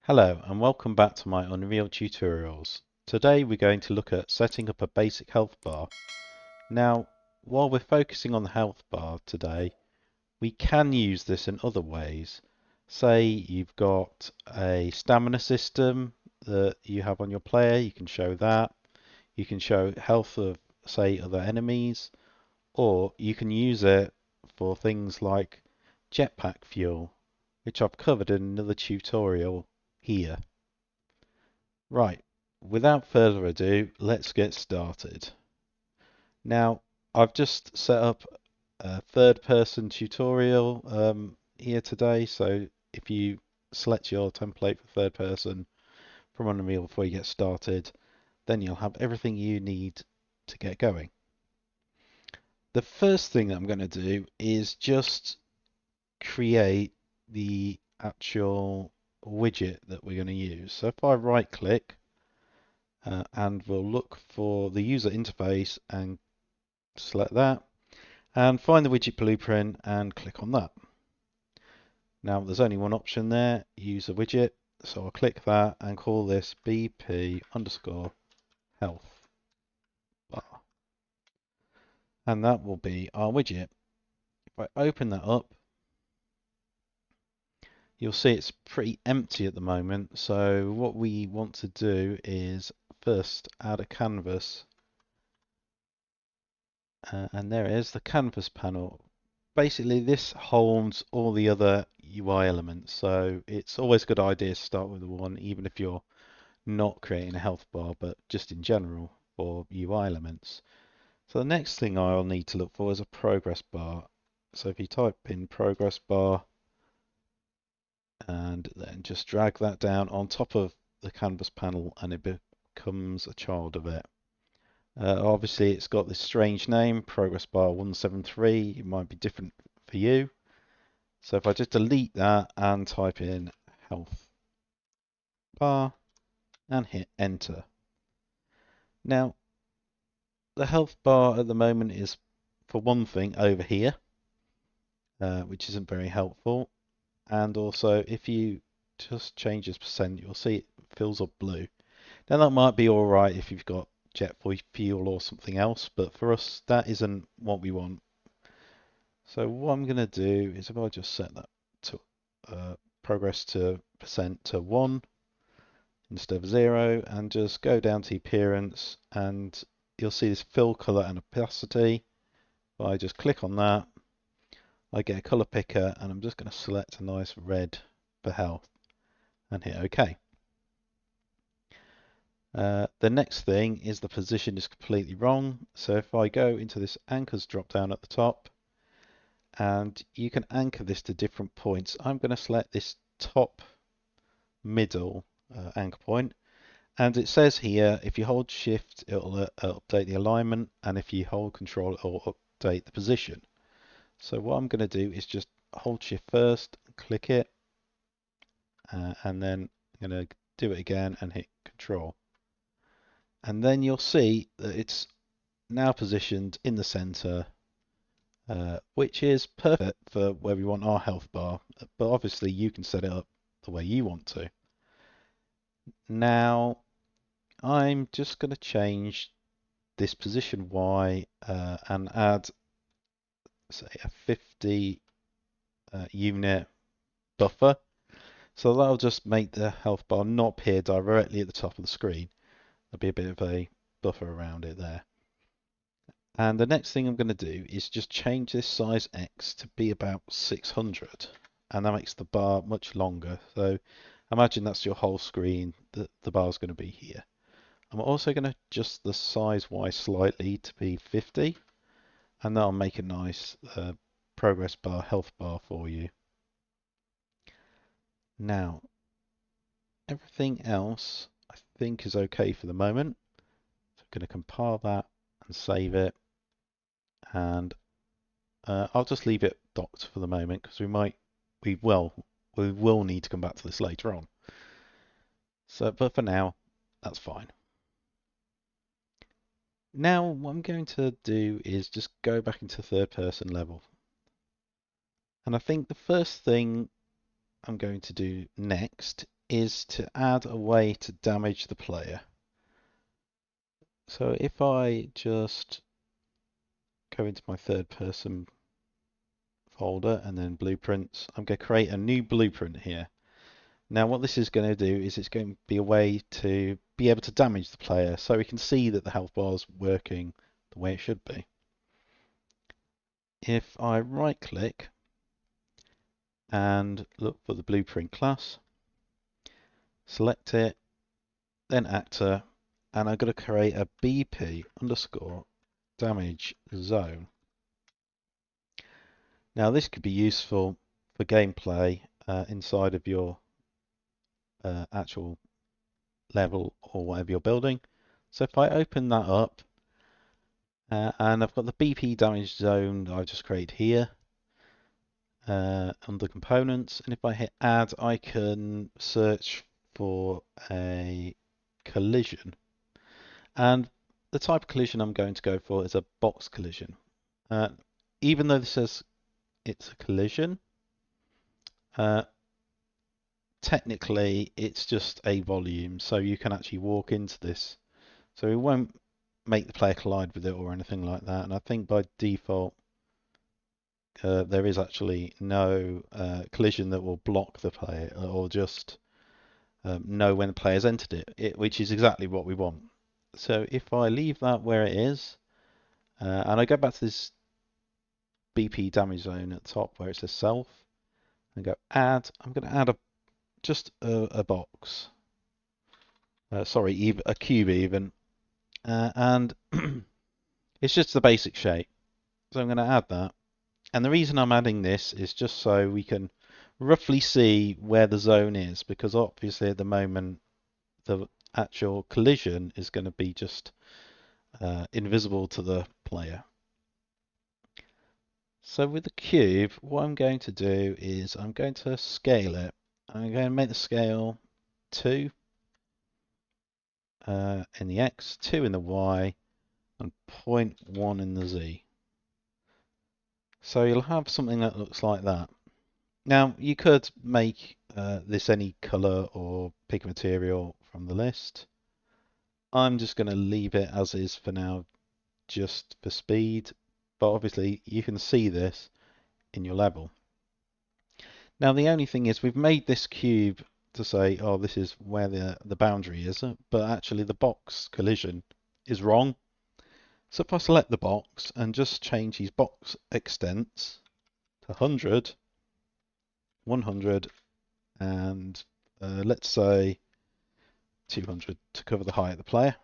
Hello and welcome back to my Unreal tutorials. Today we're going to look at setting up a basic health bar. Now, while we're focusing on the health bar today, we can use this in other ways. Say you've got a stamina system that you have on your player, you can show that. You can show health of, say, other enemies, or you can use it for things like jetpack fuel, which I've covered in another tutorial here. Right, without further ado, let's get started. Now, I've just set up a third person tutorial here today, so if you select your template for third person from Unreal before you get started, then you'll have everything you need to get going. The first thing that I'm going to do is just create the actual widget that we're going to use. So if I right click, and we'll look for the user interface and select that and find the widget blueprint and click on that. Now there's only one option there, user widget, so I'll click that and call this BP underscore health bar. And that will be our widget. If I open that up, you'll see it's pretty empty at the moment. So what we want to do is first add a canvas. And there it is, the canvas panel. Basically, this holds all the other UI elements, so it's always a good idea to start with the one, even if you're not creating a health bar, but just in general for UI elements. So the next thing I'll need to look for is a progress bar. So if you type in progress bar and then just drag that down on top of the canvas panel and it becomes a child of it. Obviously, it's got this strange name, Progress Bar 173. It might be different for you. So if I just delete that and type in health bar and hit enter. Now, the health bar at the moment is, for one thing, over here, which isn't very helpful. And also, if you just change this percent, you'll see it fills up blue. Now, that might be all right if you've got jet fuel or something else, but for us, that isn't what we want. So what I'm going to do is if I just set that to progress to percent to 1 instead of 0 and just go down to appearance and you'll see this fill color and opacity. If I just click on that, I get a color picker and I'm just going to select a nice red for health and hit OK. The next thing is the position is completely wrong. So if I go into this anchors drop down at the top, and you can anchor this to different points. I'm going to select this top middle anchor point, and it says here if you hold shift it'll update the alignment, and if you hold control it'll update the position. So what I'm going to do is just hold shift first, click it, and then I'm going to do it again and hit control, and then you'll see that it's now positioned in the center, which is perfect for where we want our health bar, but obviously you can set it up the way you want to. Now, I'm just going to change this position Y and add, say, a 50 unit buffer. So that'll just make the health bar not appear directly at the top of the screen. There'll be a bit of a buffer around it there. And the next thing I'm going to do is just change this size X to be about 600. And that makes the bar much longer. So imagine that's your whole screen, that the bar is going to be here. I'm also going to adjust the size Y slightly to be 50. And that'll make a nice progress bar, health bar for you. Now, everything else I think is okay for the moment. So I'm going to compile that and save it. And I'll just leave it docked for the moment because we will need to come back to this later on. So, but for now, that's fine. Now, what I'm going to do is just go back into third person level. And I think the first thing I'm going to do next is to add a way to damage the player. So if I just go into my third person folder and then blueprints, I'm going to create a new blueprint here. Now what this is going to do is it's going to be a way to be able to damage the player so we can see that the health bar is working the way it should be. If I right click and look for the blueprint class, select it, then actor, and I'm going to create a BP underscore damage zone. Now this could be useful for gameplay inside of your actual level or whatever you're building. So if I open that up and I've got the BP damage zone that I've just created here under components, and if I hit add, I can search for a collision, and the type of collision I'm going to go for is a box collision. Even though this says it's a collision, technically it's just a volume, so you can actually walk into this, so it won't make the player collide with it or anything like that. And I think by default there is actually no collision that will block the player or just know when the player's entered it, which is exactly what we want. So if I leave that where it is and I go back to this BP damage zone at the top where it says self and go add, I'm going to add just a box, sorry, a cube even, and it's just the basic shape. So I'm going to add that. And the reason I'm adding this is just so we can roughly see where the zone is, because obviously at the moment the actual collision is going to be just invisible to the player. So with the cube, what I'm going to do is I'm going to scale it. I'm going to make the scale 2 in the X, 2 in the Y, and 0.1 in the Z. So you'll have something that looks like that. Now you could make this any color or pick a material from the list. I'm just going to leave it as is for now, just for speed, but obviously you can see this in your level. Now the only thing is we've made this cube to say, oh, this is where the boundary is, but actually the box collision is wrong. So if I select the box and just change these box extents to 100, 100, and let's say 200 to cover the height of the player.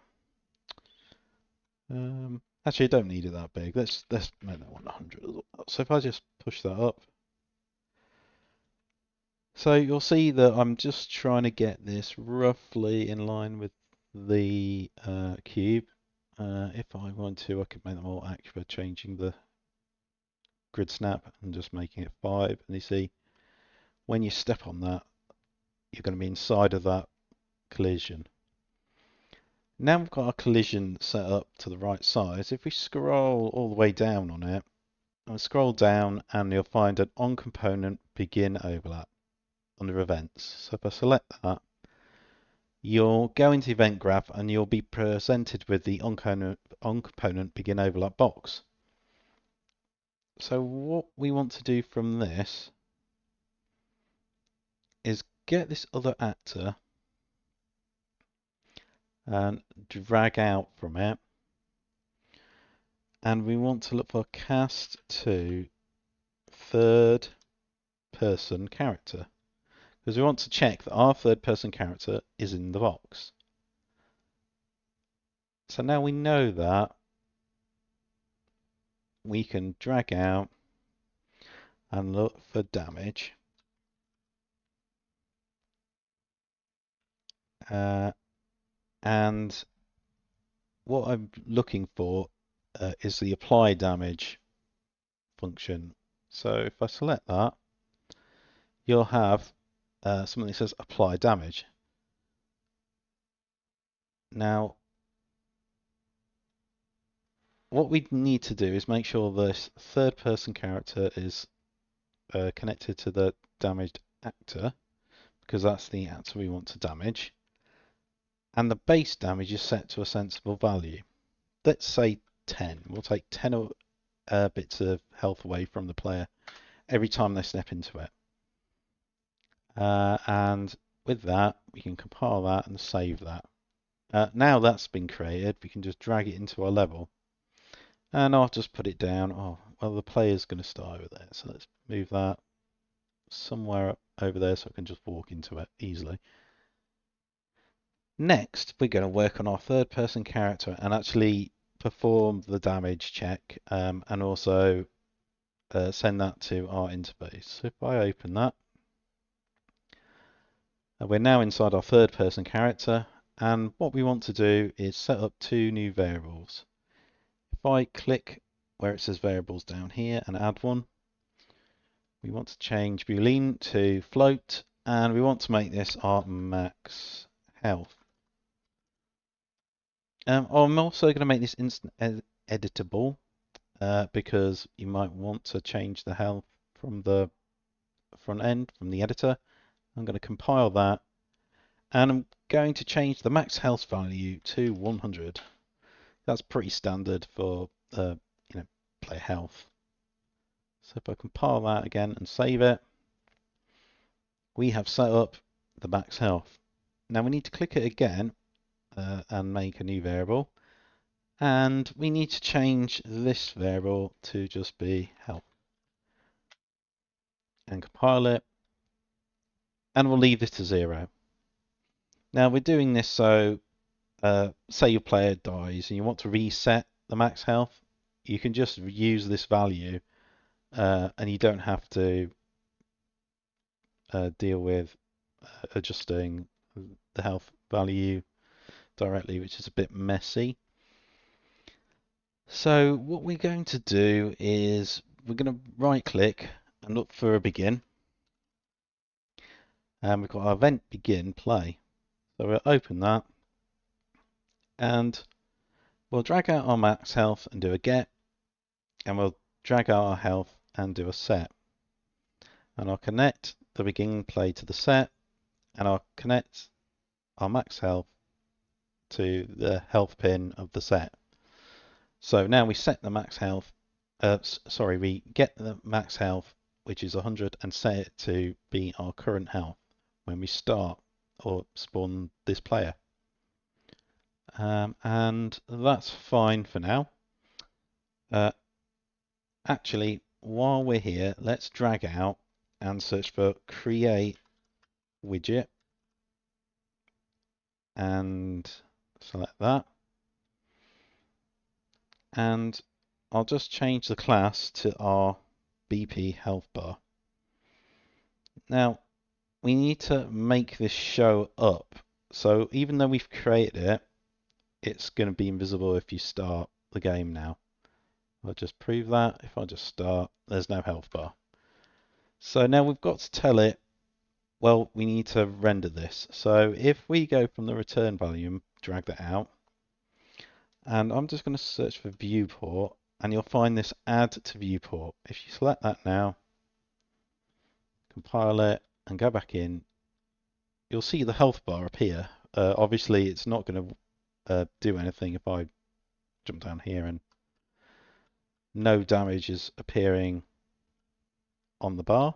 Actually, I don't need it that big. Let's make that one 100 as well. So if I just push that up, so you'll see that I'm just trying to get this roughly in line with the cube. If I want to, I could make that more accurate, changing the grid snap and just making it 5. And you see, when you step on that, you're going to be inside of that collision. Now we've got our collision set up to the right size. If we scroll all the way down on it, and scroll down, and you'll find an on component begin overlap under events. So if I select that, you'll go into event graph and you'll be presented with the on component begin overlap box. So what we want to do from this is get this other actor and drag out from it, and we want to look for cast to third person character, because we want to check that our third person character is in the box. So now we know that, we can drag out and look for damage. And what I'm looking for is the apply damage function. So if I select that, you'll have something that says apply damage. Now, what we need to do is make sure this third person character is connected to the damaged actor, because that's the answer we want to damage. And the base damage is set to a sensible value. Let's say 10. We'll take 10 bits of health away from the player every time they step into it. And with that, we can compile that and save that. Now that's been created, we can just drag it into our level. And I'll just put it down. Oh, well, the player's going to start over there. So let's move that somewhere over there so I can just walk into it easily. Next, we're going to work on our third person character and actually perform the damage check and also send that to our interface. So if I open that, we're now inside our third person character, and what we want to do is set up two new variables. If I click where it says variables down here and add one, we want to change boolean to float, and we want to make this our max health. I'm also going to make this instant editable because you might want to change the health from the front end, from the editor. I'm going to compile that, and I'm going to change the max health value to 100. That's pretty standard for player health. So if I compile that again and save it, we have set up the max health. Now we need to click it again and make a new variable, and we need to change this variable to just be health and compile it, and we'll leave this to 0. Now we're doing this so say your player dies and you want to reset the max health, you can just use this value and you don't have to deal with adjusting the health value directly, which is a bit messy. So what we're going to do is we're going to right click and look for a begin, and we've got our event begin play. So we'll open that and we'll drag out our max health and do a get, and we'll drag out our health and do a set, and I'll connect the begin play to the set, and I'll connect our max health to the health pin of the set. So now we set the max health, we get the max health, which is 100, and set it to be our current health when we start or spawn this player. And that's fine for now. Actually, while we're here, let's drag out and search for create widget and select that. And I'll just change the class to our BP health bar. Now, we need to make this show up. So even though we've created it, it's going to be invisible if you start the game now. I'll just prove that. If I just start, there's no health bar. So now we've got to tell it, well, we need to render this. So if we go from the return value and drag that out, and I'm just going to search for viewport, and you'll find this add to viewport. If you select that now, compile it, and go back in, you'll see the health bar appear. Obviously, it's not going to do anything if I jump down here and no damage is appearing on the bar.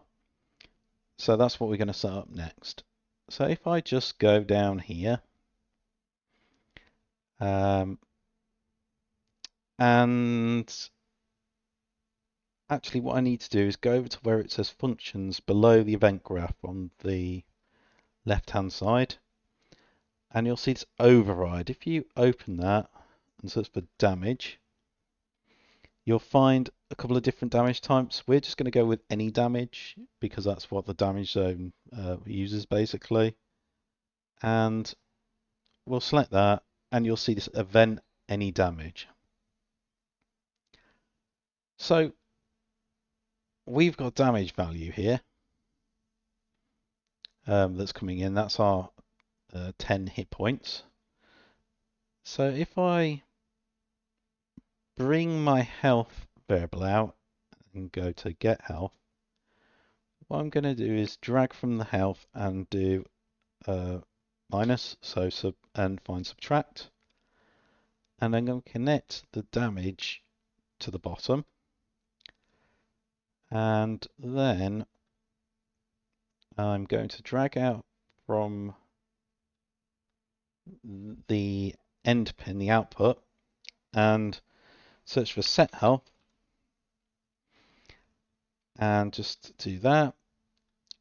So that's what we're going to set up next. So if I just go down here, and actually what I need to do is go over to where it says functions below the event graph on the left hand side, and you'll see this override. If you open that and search for damage, you'll find a couple of different damage types. We're just going to go with any damage because that's what the damage zone uses basically, and we'll select that, and you'll see this event any damage. So we've got damage value here that's coming in. That's our 10 hit points. So if I bring my health variable out and go to get health, what I'm going to do is drag from the health and do minus, so and find subtract. And I'm going to connect the damage to the bottom. And then I'm going to drag out from the end pin, the output, and search for set health. And just do that.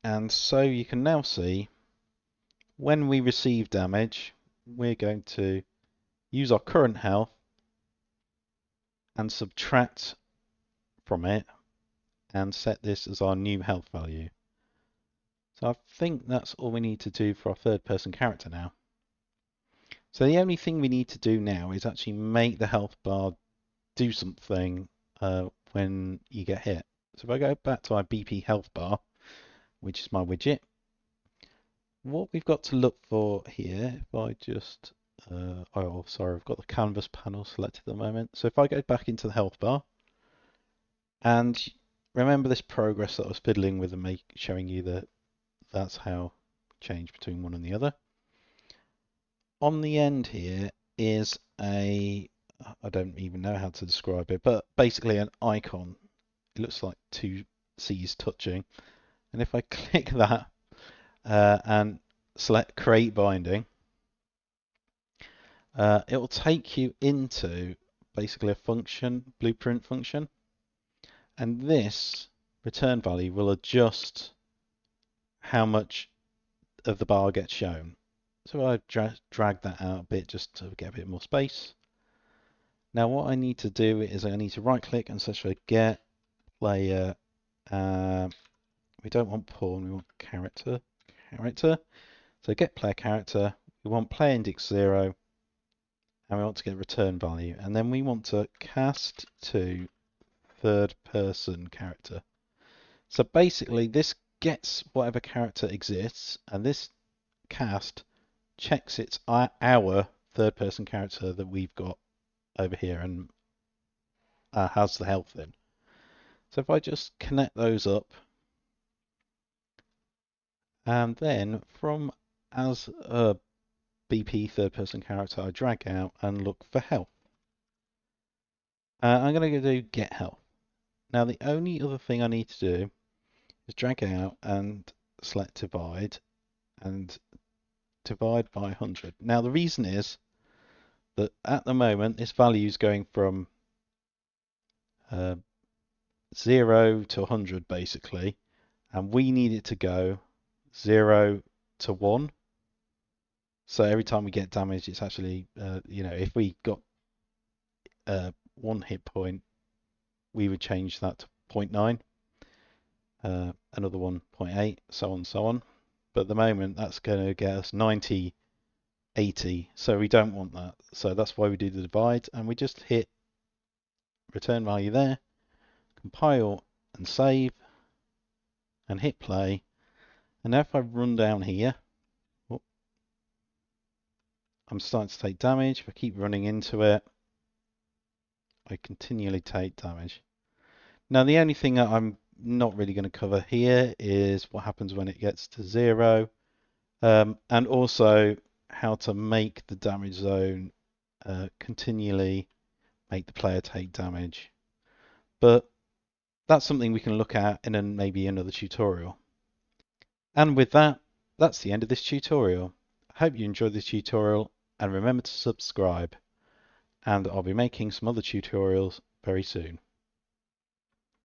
And so you can now see when we receive damage, we're going to use our current health and subtract from it and set this as our new health value. So I think that's all we need to do for our third person character now. So the only thing we need to do now is actually make the health bar do something when you get hit. So if I go back to our BP health bar, which is my widget, what we've got to look for here, if I just, oh sorry, I've got the canvas panel selected at the moment. So if I go back into the health bar, and remember this progress that I was fiddling with and showing you that that's how change between one and the other. On the end here is I don't even know how to describe it, but basically an icon. It looks like two C's touching. And if I click that and select create binding, it will take you into basically a function, blueprint function. And this return value will adjust how much of the bar gets shown. So I drag that out a bit just to get a bit more space. Now what I need to do is I need to right click and search for get player. We don't want pawn, we want character. So get player character, we want player index 0, and we want to get return value. And then we want to cast to third person character. So basically this gets whatever character exists, and this cast checks it's our third person character that we've got over here and has the health in. So if I just connect those up, and then from as a BP third person character, I drag out and look for health. I'm going to go do get health. Now the only other thing I need to do is drag out and select divide and divide by 100. Now the reason is that at the moment this value is going from 0 to 100 basically, and we need it to go 0 to 1. So every time we get damage, it's actually, if we got 1 hit point, we would change that to 0.9, another one 0.8, so on and so on. But at the moment, that's going to get us 90, 80, so we don't want that. So that's why we do the divide, and we just hit return value there, compile and save, and hit play. And now if I run down here, I'm starting to take damage. If I keep running into it, I continually take damage. Now the only thing that I'm not really going to cover here is what happens when it gets to 0, and also how to make the damage zone continually make the player take damage. But that's something we can look at in maybe another tutorial. And with that, that's the end of this tutorial. I hope you enjoyed this tutorial, and remember to subscribe, and I'll be making some other tutorials very soon.